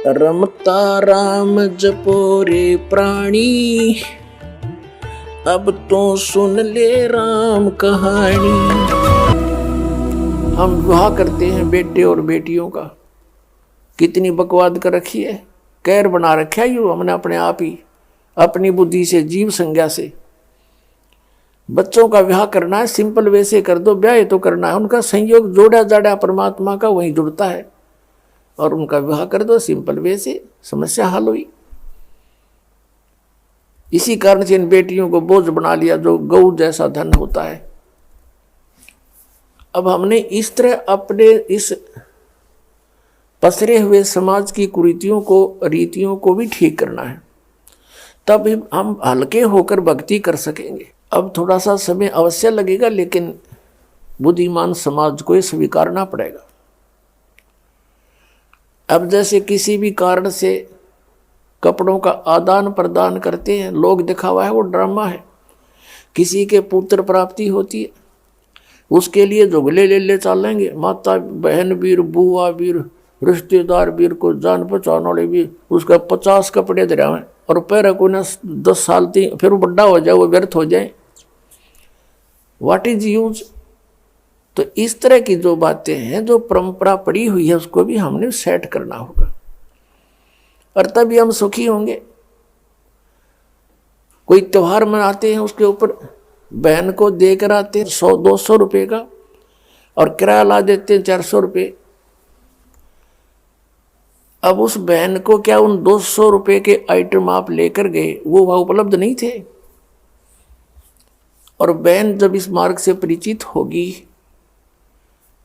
रमता राम जपो रे प्राणी, अब तो सुन ले राम कहानी। हम विवाह करते हैं बेटे और बेटियों का, कितनी बकवाद कर रखी है, कैर बना रखा है यू हमने अपने आप ही, अपनी बुद्धि से, जीव संज्ञा से। बच्चों का विवाह करना है, सिंपल वे से कर दो, ब्याह तो करना है, उनका संयोग जोड़ा जाड़ा परमात्मा का वहीं जुड़ता है, और उनका विवाह कर दो सिंपल वे से, समस्या हल हुई। इसी कारण से इन बेटियों को बोझ बना लिया जो गौ जैसा धन होता है। अब हमने इस तरह अपने इस पसरे हुए समाज की कुरीतियों को, रीतियों को भी ठीक करना है, तब हम हल्के होकर भक्ति कर सकेंगे। अब थोड़ा सा समय अवश्य लगेगा, लेकिन बुद्धिमान समाज को ये स्वीकारना पड़ेगा। अब जैसे किसी भी कारण से कपड़ों का आदान प्रदान करते हैं, लोग दिखावा है, वो ड्रामा है। किसी के पुत्र प्राप्ति होती है, उसके लिए जुगले ले चलेंगे, माता बहन वीर, बुआ वीर, रिश्तेदार वीर को जान पहचान वाले भी, उसका 50 कपड़े दे रहे हैं और पैर को न 10 साल तीन, फिर वो बड्डा हो जाए, वो व्यर्थ हो जाए। What is use? तो इस तरह की जो बातें हैं, जो परंपरा पड़ी हुई है, उसको भी हमने सेट करना होगा, और तभी हम सुखी होंगे। कोई त्योहार मनाते हैं, उसके ऊपर बहन को देकर आते हैं 100-200 रुपये का, और किराया ला देते हैं 400 रुपये। अब उस बहन को क्या उन 200 रुपये के आइटम आप लेकर गए, वो वह उपलब्ध नहीं थे? और बहन जब इस मार्ग से परिचित होगी,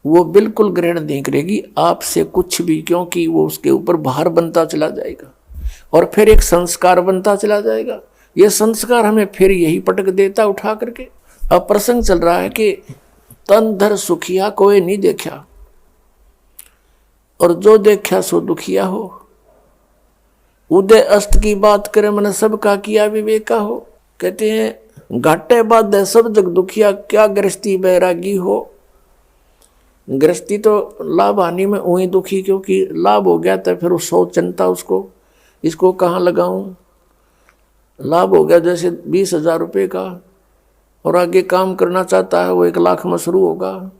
वो बिल्कुल ग्रहण नहीं करेगी आपसे कुछ भी, क्योंकि वो उसके ऊपर भार बनता चला जाएगा, और फिर एक संस्कार बनता चला जाएगा। ये संस्कार हमें फिर यही पटक देता उठा करके। अब प्रसंग चल रहा है कि तन धर सुखिया कोई नहीं देखा, और जो देखा सो दुखिया हो। उदय अस्त की बात करे, मन सबका किया विवेका हो। कहते हैं घाटे बाद सब जग दुखिया, क्या गृहस्थी बैरागी हो। गृहस्थी तो लाभ हानि में वही दुखी, क्योंकि लाभ हो गया तो फिर सो चिंता उसको, इसको कहाँ लगाऊं। लाभ हो गया जैसे 20,000 रुपये का, और आगे काम करना चाहता है, वो 1 लाख में शुरू होगा।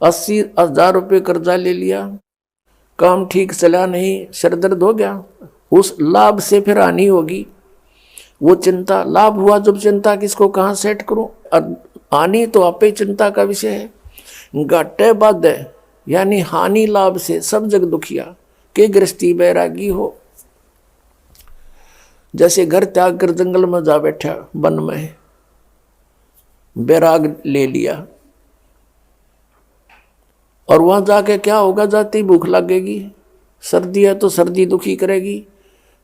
80,000 रुपये कर्जा ले लिया, काम ठीक चला नहीं, सर दर्द हो गया। उस लाभ से फिर हानि होगी, वो चिंता। लाभ हुआ जब चिंता, किसको कहाँ सेट करूं, और हानि तो आपे चिंता का विषय है। घाटे बाद यानी हानि लाभ से सब जग दुखिया, के गृहस्थी बैरागी हो। जैसे घर त्याग कर जंगल में जा बैठा, वन में बैराग ले लिया, और वहां जाके क्या होगा, जाती भूख लगेगी। सर्दी है तो सर्दी दुखी करेगी,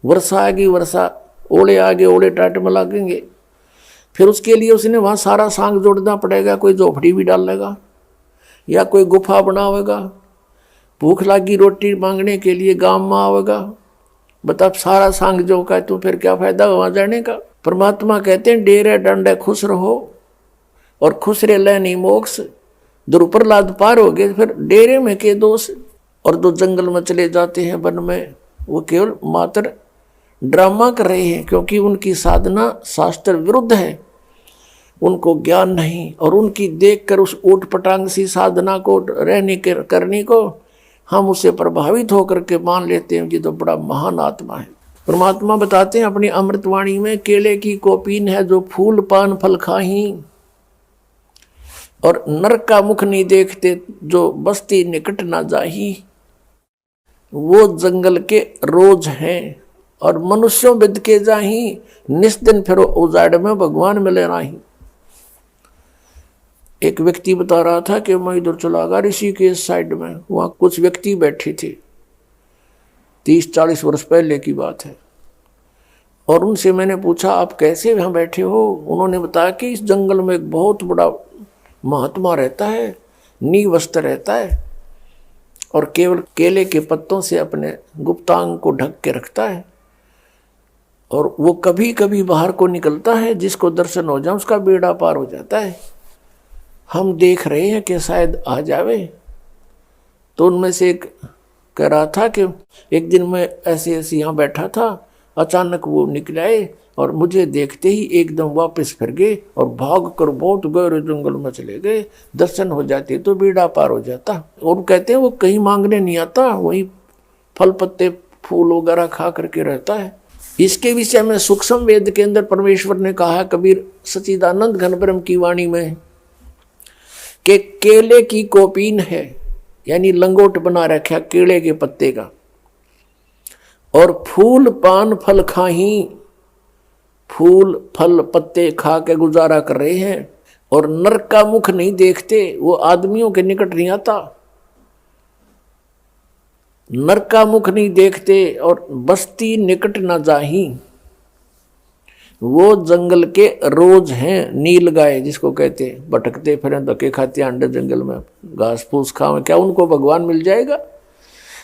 वर्षा आएगी, वर्षा, ओले आगे ओले टाट में लगेंगे। फिर उसके लिए उसने वहां सारा सांग जोड़ना पड़ेगा, कोई झोपड़ी भी डाल लेगा या कोई गुफा बनावेगा। भूख लगी रोटी मांगने के लिए गांव में आवेगा, बता सारा सांग जो का, तो फिर क्या फायदा वहां जाने का। परमात्मा कहते हैं डेरे डंडे खुश रहो, और खुश रह ले नहीं मोक्ष। दुर्प्रहलाद पार हो गए, फिर डेरे में के दोष। और जो जंगल में चले जाते हैं, वन में, वो केवल मात्र ड्रामा कर रहे हैं, क्योंकि उनकी साधना शास्त्र विरुद्ध है, उनको ज्ञान नहीं। और उनकी देखकर उस ऊट पटांग सी साधना को, रहने के करने को, हम उससे प्रभावित होकर के मान लेते हैं कि तो बड़ा महान आत्मा है। परमात्मा बताते हैं अपनी अमृतवाणी में, केले की कोपीन है जो फूल पान फल खाही, और नरक का मुख नहीं देखते जो बस्ती निकट ना जाही। वो जंगल के रोज हैं, और मनुष्यों बिद के जाही, निस्दिन फिर उजाड़ में भगवान मिले नाही। एक व्यक्ति बता रहा था कि मैं इधर चला गया ऋषिकेश साइड में, वहां कुछ व्यक्ति बैठे थे, 30-40 वर्ष पहले की बात है। और उनसे मैंने पूछा आप कैसे वहां बैठे हो। उन्होंने बताया कि इस जंगल में एक बहुत बड़ा महात्मा रहता है, नीवस्त्र रहता है, और केवल केले के पत्तों से अपने गुप्तांग को ढक के रखता है, और वो कभी कभी बाहर को निकलता है, जिसको दर्शन हो जाए उसका बेड़ा पार हो जाता है। हम देख रहे हैं कि शायद आ जावे। तो उनमें से एक कह रहा था कि एक दिन मैं ऐसे ऐसे यहाँ बैठा था, अचानक वो निकल आए और मुझे देखते ही एकदम वापस फिर गए और भाग कर बहुत गहरे जंगल में चले गए। दर्शन हो जाते तो बेड़ा पार हो जाता। और कहते हैं वो कहीं मांगने नहीं आता, वही फल पत्ते फूल वगैरह खा करके रहता है। इसके विषय में सूक्ष्म वेद के अंदर परमेश्वर ने कहा, कबीर सच्चिदानंद घन ब्रह्म की वाणी में, कि केले की कोपीन है, यानी लंगोट बना रखा केले के पत्ते का, और फूल पान फल खाही, फूल फल पत्ते खा के गुजारा कर रहे हैं, और नरक का मुख नहीं देखते, वो आदमियों के निकट नहीं आता, नरक का मुख नहीं देखते, और बस्ती निकट न जाही, वो जंगल के रोज हैं, नील गाय जिसको कहते हैं, भटकते फिर धक्के खाते अंडे जंगल में, घास फूस खावे, क्या उनको भगवान मिल जाएगा?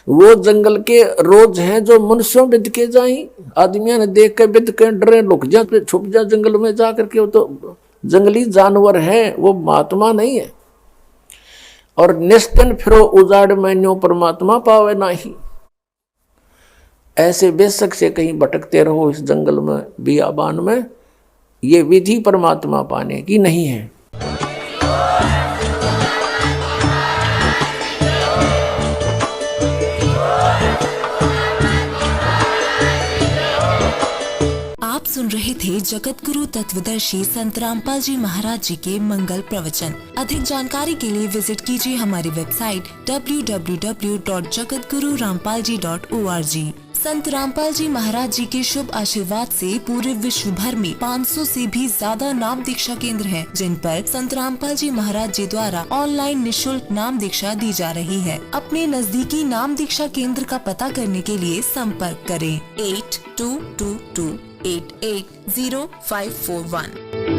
वो जंगल के रोज हैं जो मनुष्यों बिद के जाई, आदमियों ने देख के बिद के डरे, लुक जा, छुप जा जंगल में जा करके, वो तो जंगली जानवर हैं, वो महात्मा नहीं है। और निस्तन फिरो उजाड़ मैन्यो परमात्मा पावे नाही, ऐसे बेशक से कहीं भटकते रहो इस जंगल में बियाबान में, ये विधि परमात्मा पाने की नहीं है। आप सुन रहे थे जगत गुरु तत्वदर्शी संत रामपाल जी महाराज जी के मंगल प्रवचन। अधिक जानकारी के लिए विजिट कीजिए हमारी वेबसाइट www.jagatgururampalji.org। संत रामपाल जी महाराज जी के शुभ आशीर्वाद से पूरे विश्व भर में 500 से भी ज्यादा नाम दीक्षा केंद्र हैं, जिन पर संत रामपाल जी महाराज जी द्वारा ऑनलाइन निशुल्क नाम दीक्षा दी जा रही है। अपने नजदीकी नाम दीक्षा केंद्र का पता करने के लिए संपर्क करें 8222880541।